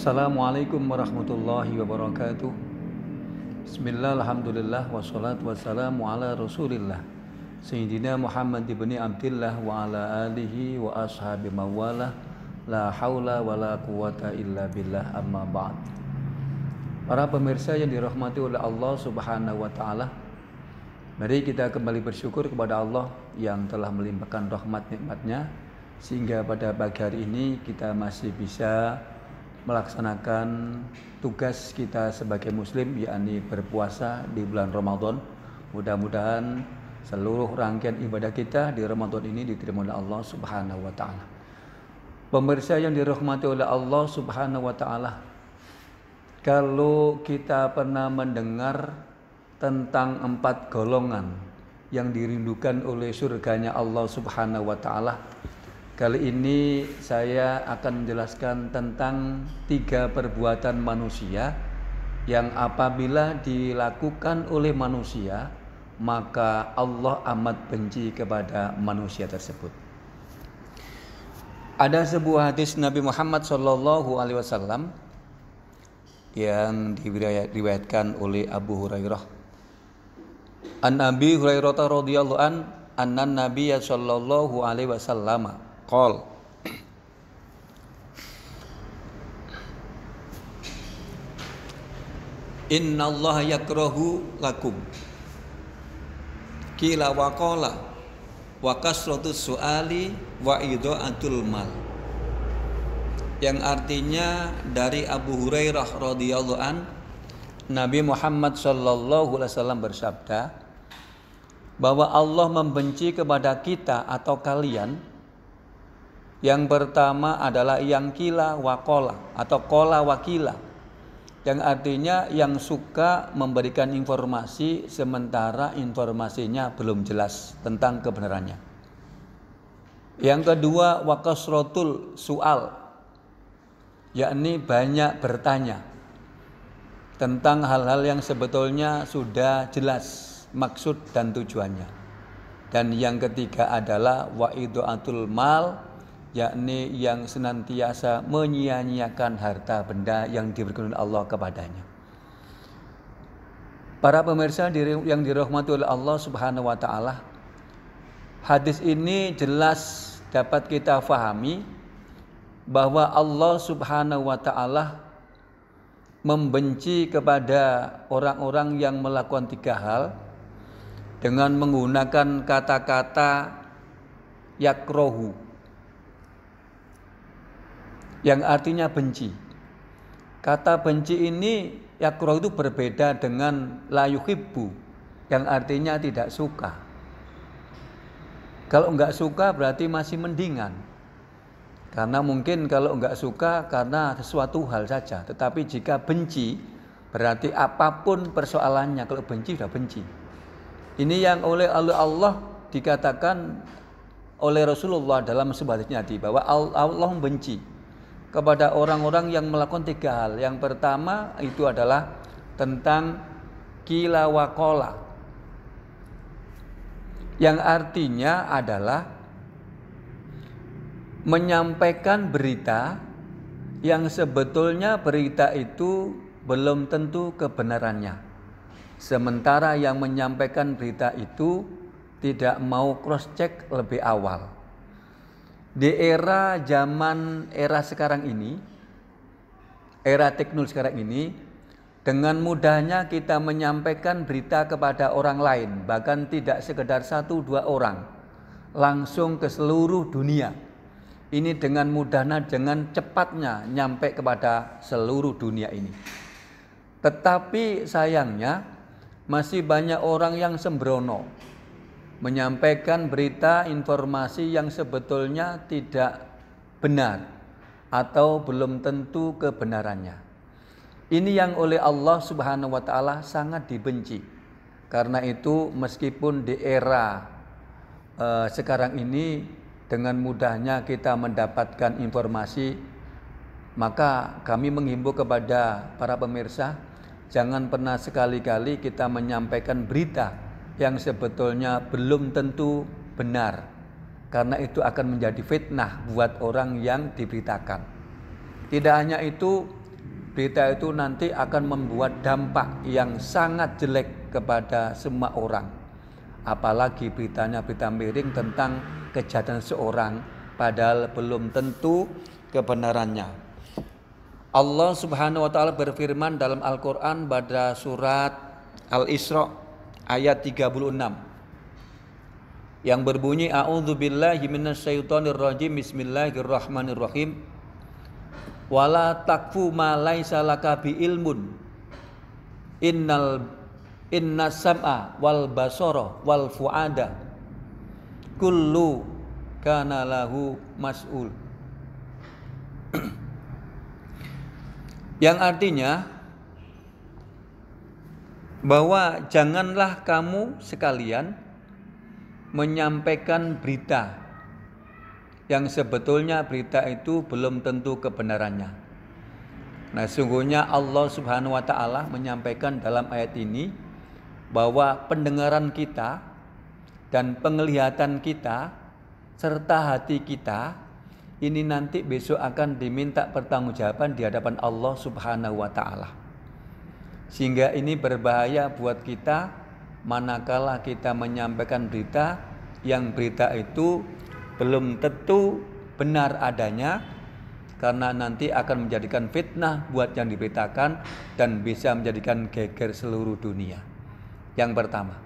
Assalamualaikum warahmatullahi wabarakatuh. Bismillah, alhamdulillah, wassalatu wassalamu ala rasulillah Sayyidina Muhammad ibni Abdillah wa ala alihi wa ashabi mawalah. La hawla wa la quwata illa billah, amma ba'd. Para pemirsa yang dirahmati oleh Allah subhanahu wa ta'ala, mari kita kembali bersyukur kepada Allah yang telah melimpahkan rahmat nikmatnya sehingga pada pagi hari ini kita masih bisa melaksanakan tugas kita sebagai muslim, yakni berpuasa di bulan Ramadan. Mudah-mudahan seluruh rangkaian ibadah kita di Ramadan ini diterima oleh Allah subhanahu wa ta'ala. Pemirsa yang dirahmati oleh Allah subhanahu wa ta'ala, kalau kita pernah mendengar tentang 4 golongan yang dirindukan oleh surganya Allah subhanahu wa ta'ala, kali ini saya akan menjelaskan tentang 3 perbuatan manusia yang apabila dilakukan oleh manusia, maka Allah amat benci kepada manusia tersebut. Ada sebuah hadis Nabi Muhammad SAW yang diriwayatkan oleh Abu Hurairah. An Abi Hurairah radhiyallahu anna Nabiy sallallahu alaihi wasallam qol Inna Allah yakrahu lakum qila wa qala wa kasratus su'ali wa idha'atul mal, yang artinya dari Abu Hurairah radhiyallahu an, Nabi Muhammad sallallahu alaihi wasallam bersabda bahwa Allah membenci kepada kita atau kalian. Yang pertama adalah yang kila wakola atau kola wakila, yang artinya yang suka memberikan informasi sementara informasinya belum jelas tentang kebenarannya. Yang kedua wakasrotul su'al, yakni banyak bertanya tentang hal-hal yang sebetulnya sudah jelas maksud dan tujuannya. Dan yang ketiga adalah wa'idu'atul mal, yakni yang senantiasa menyia-nyiakan harta benda yang diberikan oleh Allah kepadanya. Para pemirsa yang dirahmati oleh Allah subhanahu wa ta'ala, hadis ini jelas dapat kita fahami bahwa Allah subhanahu wa ta'ala membenci kepada orang-orang yang melakukan 3 hal dengan menggunakan kata-kata yakrohu, yang artinya benci. Kata benci ini yakroh itu berbeda dengan la yuhibbu, yang artinya tidak suka. Kalau enggak suka berarti masih mendingan, karena mungkin kalau enggak suka karena sesuatu hal saja. Tetapi jika benci berarti apapun persoalannya, kalau benci sudah benci. Ini yang oleh Allah dikatakan oleh Rasulullah dalam sebuah hadis bahwa Allah membenci kepada orang-orang yang melakukan 3 hal. Yang pertama itu adalah tentang kila wa kola, yang artinya adalah menyampaikan berita yang sebetulnya berita itu belum tentu kebenarannya, sementara yang menyampaikan berita itu tidak mau cross check lebih awal. Di era sekarang ini, era teknologi sekarang ini, dengan mudahnya kita menyampaikan berita kepada orang lain, bahkan tidak sekedar 1-2 orang, langsung ke seluruh dunia. Ini dengan mudahnya, dengan cepatnya nyampe kepada seluruh dunia ini. Tetapi sayangnya masih banyak orang yang sembrono, menyampaikan berita informasi yang sebetulnya tidak benar atau belum tentu kebenarannya. Ini yang oleh Allah subhanahu wa ta'ala sangat dibenci. Karena itu meskipun di era sekarang ini dengan mudahnya kita mendapatkan informasi, maka kami menghimbau kepada para pemirsa, jangan pernah sekali-kali kita menyampaikan berita yang sebetulnya belum tentu benar, karena itu akan menjadi fitnah buat orang yang diberitakan. Tidak hanya itu, berita itu nanti akan membuat dampak yang sangat jelek kepada semua orang. Apalagi beritanya berita miring tentang kejahatan seorang, padahal belum tentu kebenarannya. Allah Subhanahu wa taala berfirman dalam Al-Qur'an pada surat Al-Isra ayat 36 yang berbunyi a'udzubillahi minasyaitonirrajim bismillahirrahmanirrahim wala takfu ma laisa laka bi ilmun innas sam'a wal basara wal fuada kullu kana lahu mas'ul. Yang artinya bahwa janganlah kamu sekalian menyampaikan berita yang sebetulnya berita itu belum tentu kebenarannya. Nah, sungguhnya Allah Subhanahu wa taala menyampaikan dalam ayat ini bahwa pendengaran kita dan penglihatan kita serta hati kita ini nanti besok akan diminta pertanggungjawaban di hadapan Allah Subhanahu wa taala. Sehingga ini berbahaya buat kita manakala kita menyampaikan berita yang berita itu belum tentu benar adanya, karena nanti akan menjadikan fitnah buat yang diberitakan dan bisa menjadikan geger seluruh dunia. Yang pertama.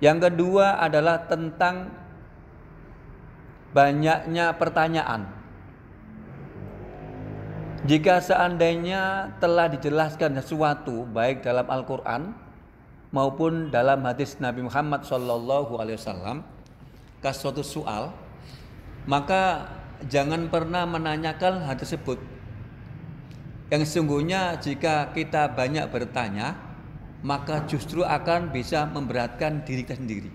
Yang kedua adalah tentang banyaknya pertanyaan. Jika seandainya telah dijelaskan sesuatu baik dalam Al-Quran maupun dalam hadis Nabi Muhammad SAW ke suatu soal, maka jangan pernah menanyakan hal tersebut. Yang sesungguhnya jika kita banyak bertanya, maka justru akan bisa memberatkan diri kita sendiri.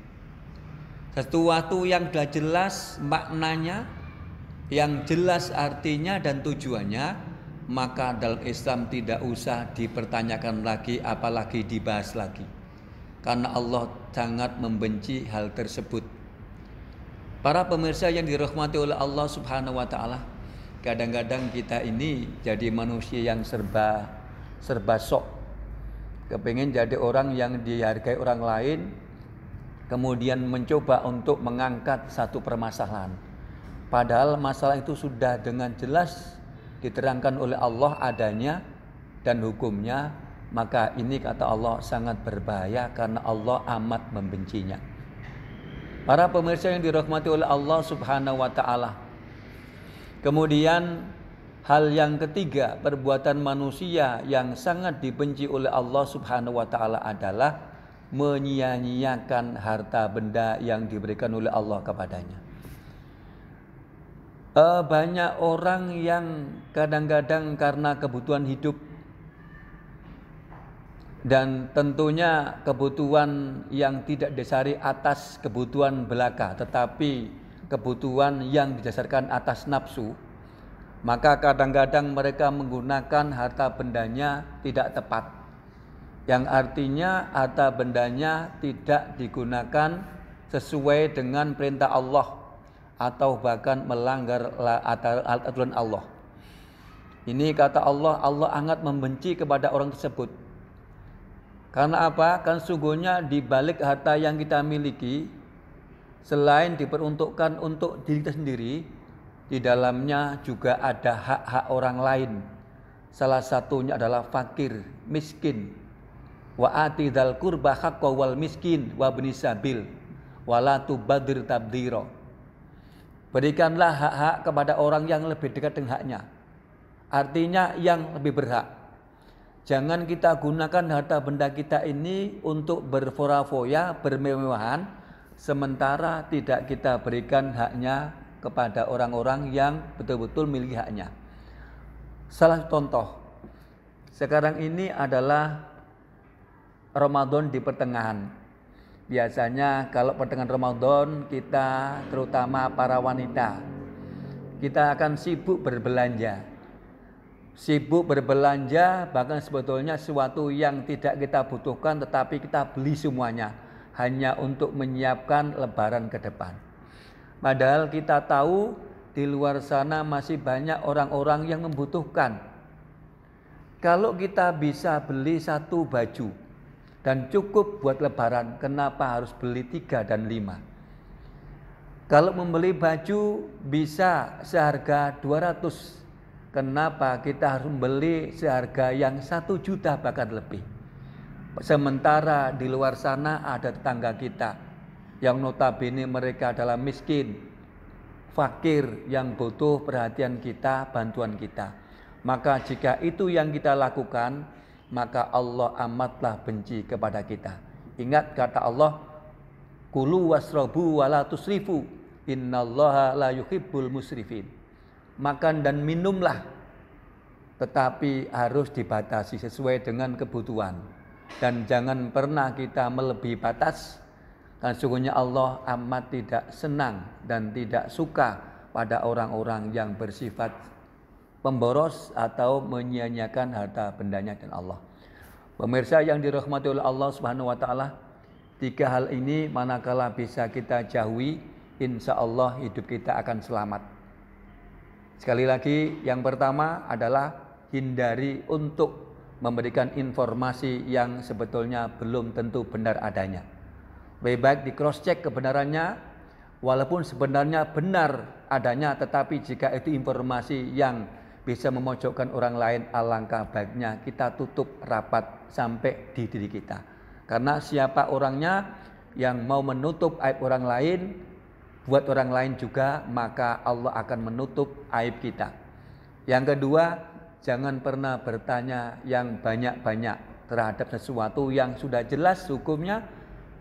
Sesuatu yang sudah jelas maknanya, yang jelas artinya dan tujuannya, maka dalam Islam tidak usah dipertanyakan lagi, apalagi dibahas lagi. Karena Allah sangat membenci hal tersebut. Para pemirsa yang dirahmati oleh Allah Subhanahu wa taala, kadang-kadang kita ini jadi manusia yang serba sok. Kepingin jadi orang yang dihargai orang lain, kemudian mencoba untuk mengangkat satu permasalahan. Padahal masalah itu sudah dengan jelas diterangkan oleh Allah adanya dan hukumnya, maka ini kata Allah sangat berbahaya karena Allah amat membencinya. Para pemirsa yang dirahmati oleh Allah Subhanahu wa taala. Kemudian hal yang ketiga, perbuatan manusia yang sangat dibenci oleh Allah Subhanahu wa taala adalah menyia-nyiakan harta benda yang diberikan oleh Allah kepadanya. Banyak orang yang kadang-kadang karena kebutuhan hidup dan tentunya kebutuhan yang tidak didasari atas kebutuhan belaka, tetapi kebutuhan yang didasarkan atas nafsu, maka kadang-kadang mereka menggunakan harta bendanya tidak tepat. Yang artinya harta bendanya tidak digunakan sesuai dengan perintah Allah atau bahkan melanggar aturan Allah. Ini kata Allah, Allah sangat membenci kepada orang tersebut. Karena apa? Kan sungguhnya di balik harta yang kita miliki, selain diperuntukkan untuk diri kita sendiri, di dalamnya juga ada hak-hak orang lain. Salah satunya adalah fakir, miskin. Wa ati dzal qurba haqqo wal miskin wa ibnis sabil wa la tubadzir tabdzira. Berikanlah hak-hak kepada orang yang lebih dekat dengan haknya. Artinya yang lebih berhak. Jangan kita gunakan harta benda kita ini untuk berfoya-foya, bermewah-mewahan, sementara tidak kita berikan haknya kepada orang-orang yang betul-betul milik haknya. Salah contoh, sekarang ini adalah Ramadan di pertengahan. Biasanya kalau pertengahan Ramadan kita, terutama para wanita, kita akan sibuk berbelanja. Sibuk berbelanja, bahkan sebetulnya sesuatu yang tidak kita butuhkan tetapi kita beli semuanya hanya untuk menyiapkan lebaran ke depan. Padahal kita tahu di luar sana masih banyak orang-orang yang membutuhkan. Kalau kita bisa beli satu baju dan cukup buat lebaran, kenapa harus beli 3 dan 5? Kalau membeli baju bisa seharga 200, kenapa kita harus membeli seharga yang 1 juta bahkan lebih? Sementara di luar sana ada tetangga kita yang notabene mereka adalah miskin, fakir, yang butuh perhatian kita, bantuan kita. Maka jika itu yang kita lakukan, maka Allah amatlah benci kepada kita. Ingat kata Allah, kulu wasrobu wala tusrifu, innallaha la yuhibbul musrifin. Makan dan minumlah, tetapi harus dibatasi sesuai dengan kebutuhan. Dan jangan pernah kita melebihi batas, karena sesungguhnya Allah amat tidak senang dan tidak suka pada orang-orang yang bersifat pemboros atau menyia-nyiakan harta bendanya dan Allah. Pemirsa yang dirahmati oleh Allah Subhanahu wa taala, 3 hal ini manakala bisa kita jauhi, insya Allah hidup kita akan selamat. Sekali lagi, yang pertama adalah hindari untuk memberikan informasi yang sebetulnya belum tentu benar adanya. Lebih baik di cross check kebenarannya, walaupun sebenarnya benar adanya, tetapi jika itu informasi yang bisa memojokkan orang lain, alangkah baiknya kita tutup rapat sampai di diri kita. Karena siapa orangnya yang mau menutup aib orang lain, buat orang lain juga, maka Allah akan menutup aib kita. Yang kedua, jangan pernah bertanya yang banyak-banyak terhadap sesuatu yang sudah jelas hukumnya,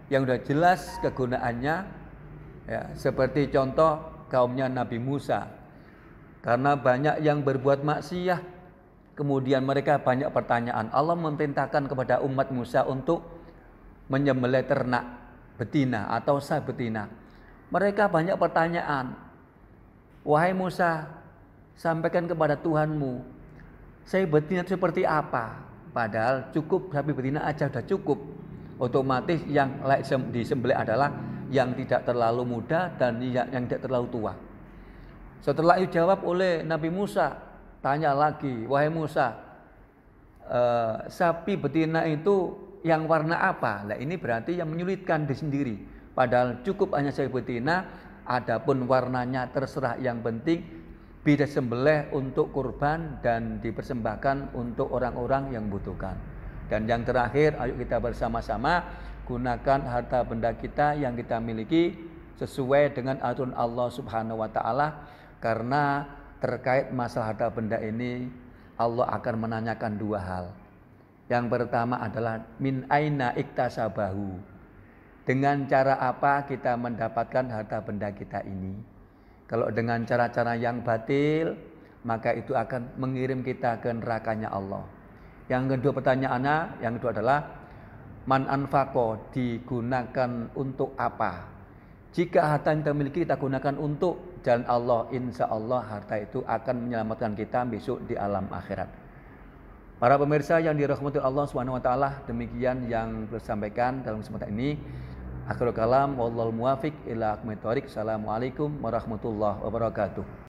yang sudah jelas kegunaannya. Ya, seperti contoh kaumnya Nabi Musa. Karena banyak yang berbuat maksiat, kemudian mereka banyak pertanyaan. Allah memerintahkan kepada umat Musa untuk menyembelih ternak betina atau sah betina. Mereka banyak pertanyaan. Wahai Musa, sampaikan kepada Tuhanmu, sapi betina itu seperti apa? Padahal cukup sapi betina aja sudah cukup. Otomatis yang layak disembelih adalah yang tidak terlalu muda dan yang tidak terlalu tua. Setelah itu jawab oleh Nabi Musa, tanya lagi, wahai Musa, sapi betina itu yang warna apa? Nah, ini berarti yang menyulitkan diri sendiri. Padahal cukup hanya sapi betina, adapun warnanya terserah, yang penting bisa sembelih untuk kurban dan dipersembahkan untuk orang-orang yang membutuhkan. Dan yang terakhir, ayo kita bersama-sama gunakan harta benda kita yang kita miliki sesuai dengan aturan Allah Subhanahu wa taala, karena terkait masalah harta benda ini Allah akan menanyakan 2 hal. Yang pertama adalah min aina iktasabahu. Dengan cara apa kita mendapatkan harta benda kita ini? Kalau dengan cara-cara yang batil, maka itu akan mengirim kita ke nerakanya Allah. Yang kedua pertanyaannya, yang kedua adalah man anfaqo, digunakan untuk apa? Jika harta yang kita miliki kita gunakan untuk jalan Allah, insya Allah harta itu akan menyelamatkan kita besok di alam akhirat. Para pemirsa yang dirahmati Allah Subhanahu wa taala, demikian yang disampaikan dalam kesempatan ini. Akhirul kalam, wallahul muwafiq ila aqwamit thoriq. Assalamualaikum warahmatullahi wabarakatuh.